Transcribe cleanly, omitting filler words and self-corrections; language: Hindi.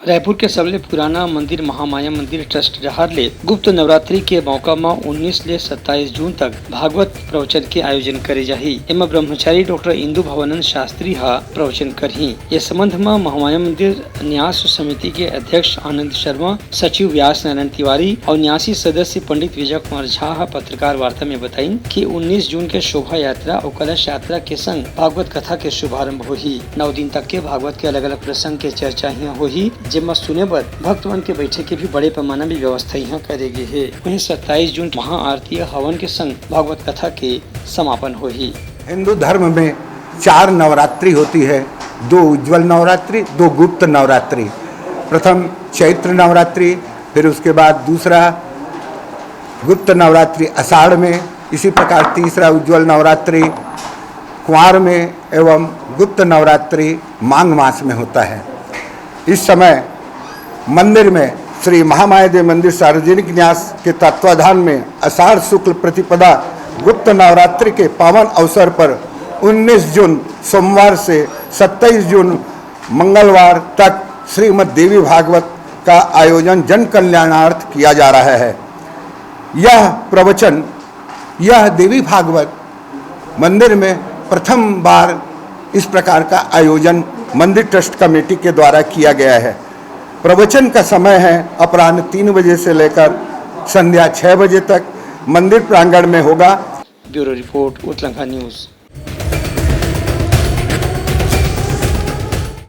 रायपुर के सबले पुराना मंदिर महामाया मंदिर ट्रस्ट जहार ले गुप्त नवरात्रि के मौका में 19 ले 27 जून तक भागवत प्रवचन के आयोजन करे जाही। एमा ब्रह्मचारी डॉक्टर इंदु भवानंद शास्त्री हा प्रवचन करही। ये संबंध में महामाया मंदिर न्यास समिति के अध्यक्ष आनंद शर्मा, सचिव व्यास नारायण तिवारी और न्यासी सदस्य पंडित विजय कुमार झा पत्रकार वार्ता में बताई कि 19 जून के शोभा यात्रा और कलश यात्रा के संग भागवत कथा के शुभारंभ होही। 9 दिन तक के भागवत के अलग अलग प्रसंग के चर्चा यहाँ होही, जिसमें सुने पर भक्तवन के बैठे के भी बड़े पैमाना में व्यवस्था यहाँ करेगी है। वहीं 27 जून महाआरती हवन के संग भागवत कथा के समापन होगी। हिंदू धर्म में 4 नवरात्रि होती है, 2 उज्ज्वल नवरात्रि, 2 गुप्त नवरात्रि। प्रथम चैत्र नवरात्रि, फिर उसके बाद दूसरा गुप्त नवरात्रि आषाढ़ में, इसी प्रकार तीसरा उज्ज्वल नवरात्रि कुंवार में एवं गुप्त नवरात्रि माघ मास में होता है। इस समय मंदिर में श्री महामाया देवी मंदिर सार्वजनिक न्यास के तत्वाधान में आषाढ़ शुक्ल प्रतिपदा गुप्त नवरात्रि के पावन अवसर पर 19 जून सोमवार से 27 जून मंगलवार तक श्रीमद् देवी भागवत का आयोजन जन कल्याणार्थ किया जा रहा है। यह देवी भागवत मंदिर में प्रथम बार इस प्रकार का आयोजन मंदिर ट्रस्ट कमेटी के द्वारा किया गया है। प्रवचन का समय है अपराह्न 3 बजे से लेकर संध्या 6 बजे तक मंदिर प्रांगण में होगा। ब्यूरो रिपोर्ट उत्तलंका न्यूज।